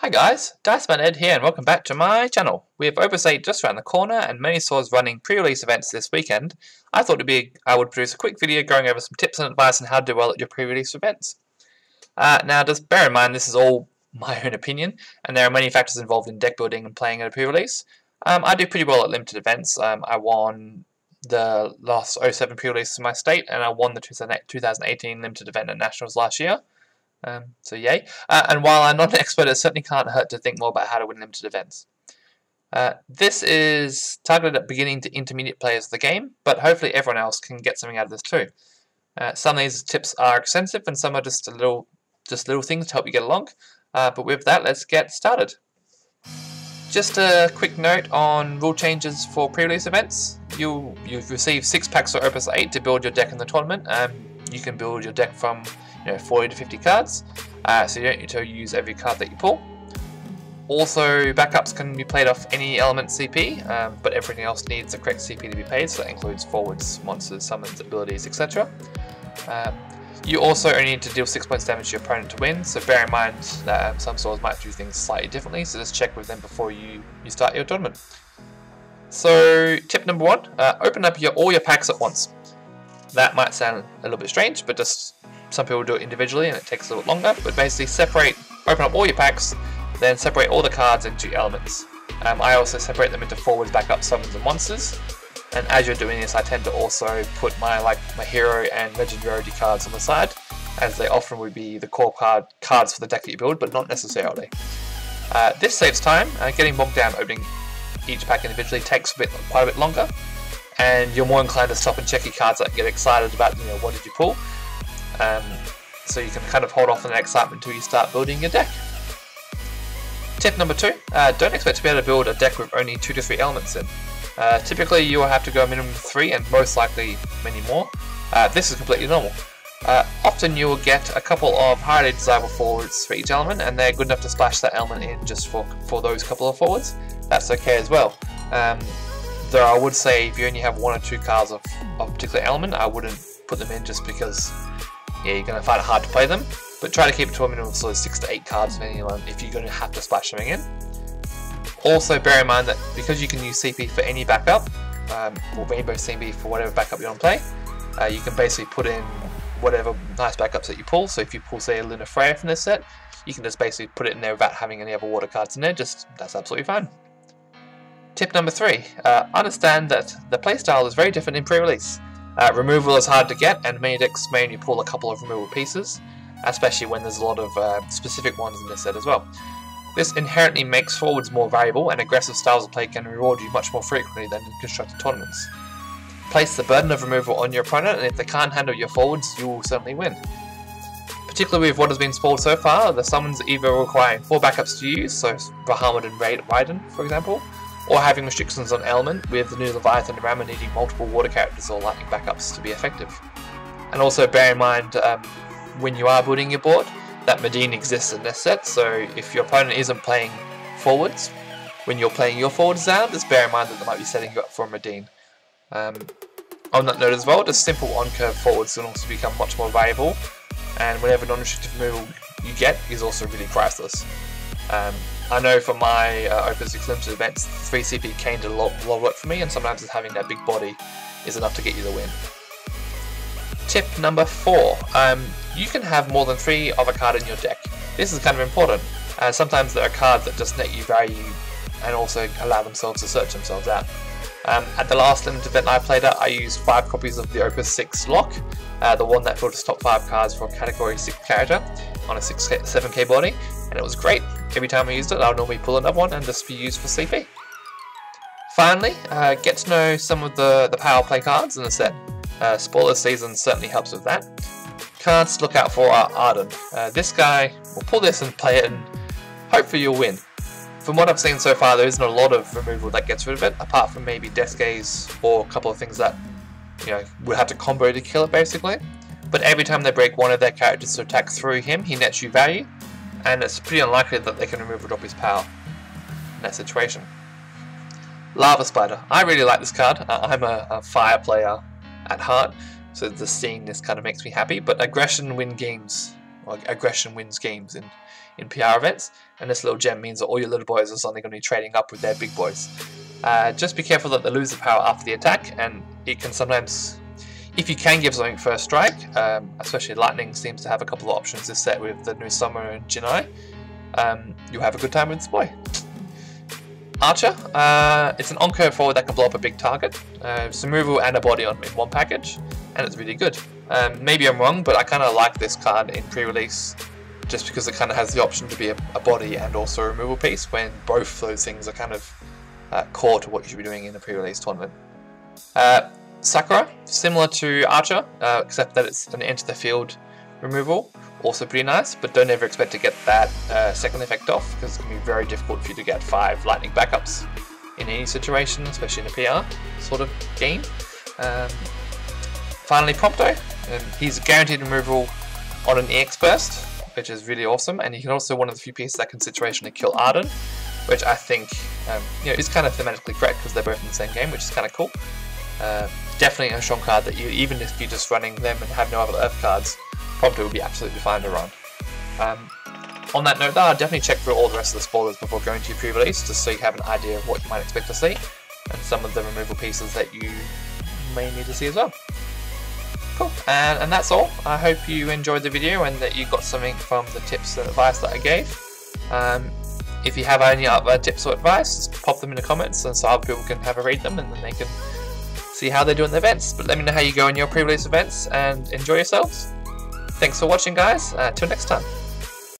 Hi guys, Diceman Ed here and welcome back to my channel. We have Opus 8 just around the corner and many stores running pre-release events this weekend. I thought I would produce a quick video going over some tips and advice on how to do well at your pre-release events. Now just bear in mind this is all my own opinion and there are many factors involved in deck building and playing at a pre-release. I do pretty well at limited events. I won the last 07 pre-release in my state and I won the 2018 limited event at Nationals last year. So yay. And while I'm not an expert, it certainly can't hurt to think more about how to win limited events. This is targeted at beginning to intermediate players of the game, but hopefully everyone else can get something out of this too. Some of these tips are extensive and some are just little things to help you get along. But with that, let's get started. Just a quick note on rule changes for pre-release events. You've received 6 packs of Opus 8 to build your deck in the tournament. You can build your deck from 40 to 50 cards, so you don't need to use every card that you pull. Also, backups can be played off any element CP, but everything else needs the correct CP to be paid, so that includes forwards, monsters, summons, abilities, etc. You also only need to deal 6 points damage to your opponent to win, so bear in mind that some stores might do things slightly differently, so just check with them before you start your tournament. So, tip number 1, open up all your packs at once. That might sound a little bit strange, but just some people do it individually and it takes a little longer, but basically open up all your packs, then separate all the cards into elements. I also separate them into forwards, backups, summons and monsters, and as you're doing this I tend to also put my hero and legend rarity cards on the side, as they often would be the core cards for the deck that you build, but not necessarily. This saves time. Getting bogged down opening each pack individually takes quite a bit longer, and you're more inclined to stop and check your cards and get excited about what did you pull. So you can kind of hold off on that excitement until you start building your deck. Tip number 2, don't expect to be able to build a deck with only 2 to 3 elements in. Typically you will have to go a minimum of 3 and most likely many more. This is completely normal. Often you will get a couple of highly desirable forwards for each element and they're good enough to splash that element in just for those couple of forwards. That's okay as well. Though I would say if you only have 1 or 2 cards of a particular element, I wouldn't put them in just because you're going to find it hard to play them, but try to keep it to a minimum of 6 to 8 cards of any element if you're going to have to splash something in. Also bear in mind that because you can use CP for any backup, or Rainbow CP for whatever backup you want to play, you can basically put in whatever nice backups that you pull. So if you pull say a Luna Freya from this set, you can just basically put it in there without having any other water cards in there, that's absolutely fine. Tip number 3, understand that the playstyle is very different in pre-release. Removal is hard to get, and many decks may only pull a couple of removal pieces, especially when there's a lot of specific ones in this set as well. This inherently makes forwards more valuable, and aggressive styles of play can reward you much more frequently than in constructed tournaments. Place the burden of removal on your opponent, and if they can't handle your forwards, you will certainly win. Particularly with what has been spoiled so far, the summons either requiring 4 backups to use, so Bahamut and Raiden for example, or having restrictions on element, with the new Leviathan and Rammer needing multiple water characters or lightning backups to be effective. And also bear in mind, when you are building your board, that Medine exists in this set, so if your opponent isn't playing forwards, when you're playing your forwards down, just bear in mind that they might be setting you up for a Medine. On that note as well, just simple on-curve forwards can also become much more valuable, and whatever non-restrictive removal you get is also really priceless. I know for my Opus 6 limited events, 3 CP cane did a lot of work for me, and sometimes just having that big body is enough to get you the win. Tip number 4, you can have more than 3 of a card in your deck. This is kind of important. Sometimes there are cards that just net you value and also allow themselves to search themselves out. At the last limited event I played at, I used 5 copies of the Opus 6 lock, the one that filters top 5 cards for a category 6 character on a 7k body, and it was great. Every time I used it, I would normally pull another one and just be used for CP. Finally, get to know some of the power play cards in the set. Spoiler Season certainly helps with that. Cards to look out for are Arden. This guy will pull this and play it and hopefully you'll win. From what I've seen so far, there isn't a lot of removal that gets rid of it, apart from maybe Death Gaze or a couple of things that would have to combo to kill it basically. But every time they break one of their characters to attack through him, he nets you value, and it's pretty unlikely that they can remove or drop his power in that situation. Lava Spider. I really like this card. I'm a fire player at heart, so just seeing this kind of makes me happy, but aggression win games or aggression wins games in PR events, and this little gem means that all your little boys are suddenly going to be trading up with their big boys. Just be careful that they lose the power after the attack, and it can sometimes, if you can give something first strike, especially Lightning seems to have a couple of options this set with the new Summer and Jinai, you'll have a good time with this boy. Archer, it's an on-curve forward that can blow up a big target. It's removal and a body on in one package, and it's really good. Maybe I'm wrong, but I kind of like this card in pre-release just because it kind of has the option to be a body and also a removal piece, when both those things are kind of core to what you should be doing in a pre-release tournament. Sakura, similar to Archer, except that it's an enter the field removal. Also pretty nice, but don't ever expect to get that second effect off, because it's going to be very difficult for you to get 5 lightning backups in any situation, especially in a PR sort of game. Finally, Prompto, and he's guaranteed removal on an EX burst, which is really awesome, and he can also one of the few pieces that can situationally kill Arden, which I think is kind of thematically correct because they're both in the same game, which is kind of cool. Definitely a strong card that you, even if you're just running them and have no other Earth cards, Prompto would be absolutely fine to run. On that note though, I'll definitely check through all the rest of the spoilers before going to your pre-release, just so you have an idea of what you might expect to see, and some of the removal pieces that you may need to see as well. Cool, and that's all. I hope you enjoyed the video and that you got something from the tips and advice that I gave. If you have any other tips or advice, just pop them in the comments and so other people can have a read them and then they can see how they're doing the events. But let me know how you go in your pre-release events and enjoy yourselves. Thanks for watching guys, till next time.